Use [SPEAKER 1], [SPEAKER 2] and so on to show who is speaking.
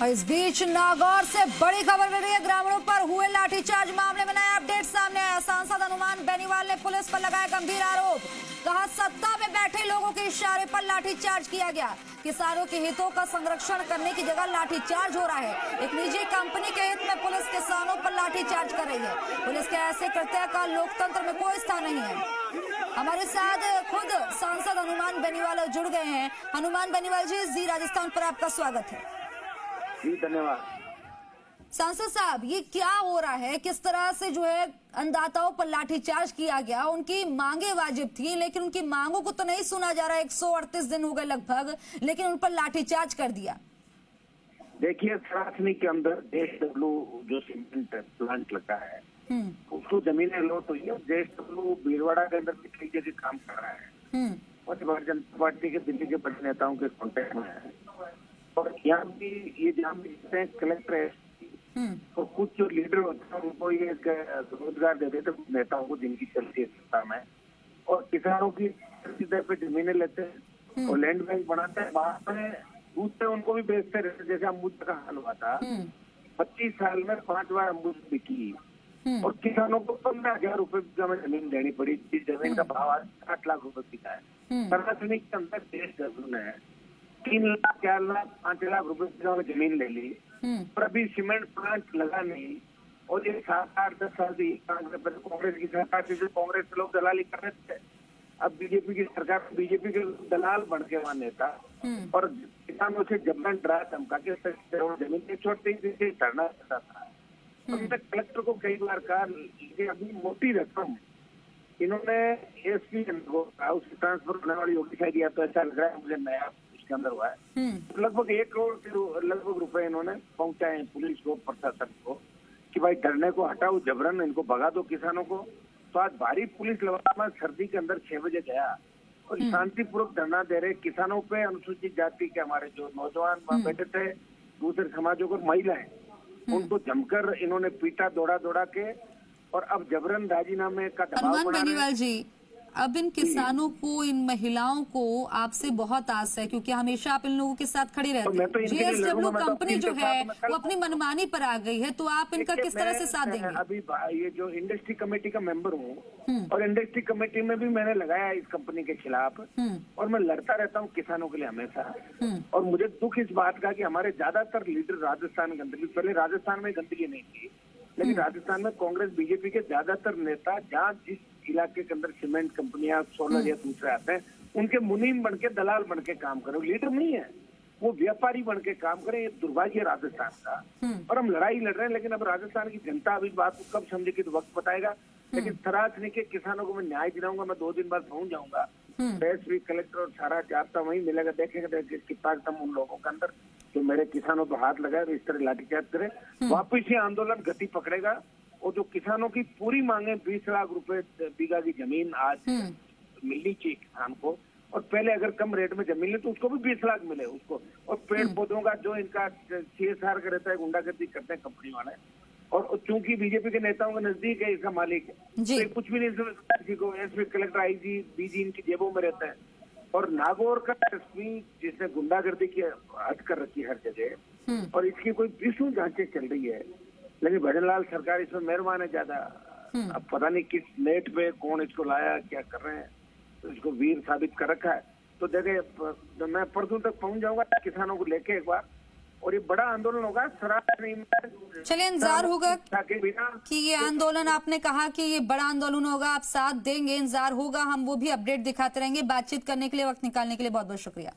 [SPEAKER 1] और इस बीच नागौर से बड़ी खबर मिल रही है। ग्रामीणों पर हुए लाठीचार्ज मामले में नया अपडेट सामने आया। सांसद हनुमान बेनीवाल ने पुलिस पर लगाया गंभीर आरोप। कहा सत्ता में बैठे लोगों के इशारे पर लाठीचार्ज किया गया। किसानों के हितों का संरक्षण करने की जगह लाठीचार्ज हो रहा है। एक निजी कंपनी के हित में पुलिस किसानों पर लाठीचार्ज कर रही है। पुलिस के ऐसे कृत्य का लोकतंत्र में कोई स्थान नहीं है। हमारे साथ खुद सांसद हनुमान बेनीवाल जुड़ गए हैं। हनुमान बेनीवाल जी राजस्थान पर आपका स्वागत है।
[SPEAKER 2] जी धन्यवाद।
[SPEAKER 1] सांसद साहब, ये क्या हो रहा है? किस तरह से जो है अन्नदाताओं पर लाठीचार्ज किया गया? उनकी मांगे वाजिब थी, लेकिन उनकी मांगों को तो नहीं सुना जा रहा है। 138 दिन हो गए लगभग, लेकिन उन पर लाठीचार्ज कर दिया।
[SPEAKER 2] देखिए, सरासनी के अंदर JSW जो सीमेंट प्लांट लगा है उसको जमीनें लॉट हुई है। JSW भीलवाड़ा के अंदर कई जगह काम कर रहा है और भारतीय जनता पार्टी के दिल्ली के बड़े नेताओं के कॉन्टेक्ट में है। और यहाँ भी ये जहाँ भी कलेक्टर है तो कुछ जो लीडर होते हैं उनको ये रोजगार दे देते नेताओं को जिनकी चलती है सत्ता में, और किसानों की दर पे जमीनें लेते हैं और लैंड बैंक बनाते हैं। वहां में दूसरे उनको भी बेचते रहते। जैसे अम्बुजा का हाल हुआ था, 25 साल में 5 बार अम्बुजा बिकी और किसानों को 15,000 रुपए में जमीन देनी पड़ी। जिस जमीन का भाव आज 8 लाख रुपए बिका है। सरासनी के अंदर JSW ने 3 लाख 4 लाख 5 लाख रुपए में जमीन ले ली और अभी सीमेंट प्लांट लगा नहीं। और ये 7, 8, 10 साल से कांग्रेस की सरकार से कांग्रेस के लोग दलाली कर रहे थे। अब बीजेपी की सरकार, बीजेपी के दलाल बन के वहां नेता और किसानों से जबरन डरा धमका के जमीन छोड़ते ही धरना करता था। हमने कलेक्टर को कई बार कहा कि अभी मोटी रकम इन्होंने एसपी को ट्रांसफर करने वाली योगी शायद दिया, तो ऐसा लग रहा है मुझे नया उसके अंदर हुआ है। लगभग 1 करोड़ के लगभग रुपए इन्होंने पहुंचाए पुलिस को, प्रशासन को, कि भाई धरने को हटाओ, जबरन इनको भगा दो किसानों को। तो आज भारी पुलिस लवामा सर्दी के अंदर 6 बजे गया और शांतिपूर्वक धरना दे रहे किसानों पे। अनुसूचित जाति के हमारे जो नौजवान बैठे थे, दूसरे समाजों को, महिलाएं, उनको जमकर इन्होंने पीटा दौड़ा के, और अब जबरन राजीनामे का दबाव
[SPEAKER 1] हनुमान
[SPEAKER 2] बना
[SPEAKER 1] बेनीवाल जी, अब इन किसानों को, इन महिलाओं को आपसे बहुत आस है, क्योंकि हमेशा आप इन लोगों के साथ खड़े रहते हैं। JSW कंपनी जो है वो अपनी मनमानी पर आ गई है, तो आप इनका किस तरह से साथ देंगे?
[SPEAKER 2] अभी ये जो इंडस्ट्री कमेटी का मेंबर हूँ और इंडस्ट्री कमेटी में भी मैंने लगाया इस कंपनी के खिलाफ, और मैं लड़ता रहता हूँ किसानों के लिए हमेशा। और मुझे दुख इस बात का कि हमारे ज्यादातर लीडर राजस्थान गंदगी, पहले राजस्थान में गंदगी नहीं थी, लेकिन राजस्थान में कांग्रेस बीजेपी के ज्यादातर नेता जहाँ जिस इलाके के अंदर सीमेंट कंपनियां, सोलर या दूसरे आते हैं, उनके मुनीम बन के, दलाल बन के काम करें। लीडर नहीं है, वो व्यापारी बन के काम करें। ये दुर्भाग्य है राजस्थान का। और हम लड़ाई लड़ रहे हैं, लेकिन अब राजस्थान की जनता अभी बात को कब समझेगी तो वक्त बताएगा। लेकिन सरासनी के किसानों को मैं न्याय दिलाऊंगा। मैं 2 दिन बाद पहुंच जाऊंगा, एसपी, कलेक्टर और सारा जाब्ता वहीं मिलेगा। देखेंगे कितना दम उन लोगों के अंदर जो मेरे किसानों पर हाथ लगाए और इस तरह लाठीचार्ज करे। वापिस ये आंदोलन गति पकड़ेगा और जो किसानों की पूरी मांगे 20 लाख रुपए बीघा की जमीन आज मिलनी चाहिए किसान को, और पहले अगर कम रेट में जमीन ले तो उसको भी 20 लाख मिले उसको। और पेड़ पौधों का जो इनका CSR का रहता है, गुंडागर्दी करते हैं कंपनी वाले, और चूंकि बीजेपी के नेताओं के नजदीक है इसका मालिक, तो कुछ भी नहीं समझता किसी को। एसपी, कलेक्टर, IG, DG इनकी जेबों में रहता है। और नागौर का एसपी जिसने गुंडागर्दी की हद कर रखी है हर जगह, और इसकी कोई 20 जांचें चल रही है, लेकिन भजनलाल सरकार इसमें मेहरबान है ज्यादा। अब पता नहीं किस नेट पे कौन इसको लाया, क्या कर रहे हैं, तो इसको वीर साबित कर रखा है। तो जगह मैं परसों तक पहुंच जाऊंगा किसानों को लेके एक बार, और ये बड़ा आंदोलन होगा।
[SPEAKER 1] चलिए, इंतजार होगा कि ये आंदोलन, आपने कहा कि ये बड़ा आंदोलन होगा, आप साथ देंगे, इंतजार होगा। हम वो भी अपडेट दिखाते रहेंगे। बातचीत करने के लिए, वक्त निकालने के लिए बहुत बहुत शुक्रिया।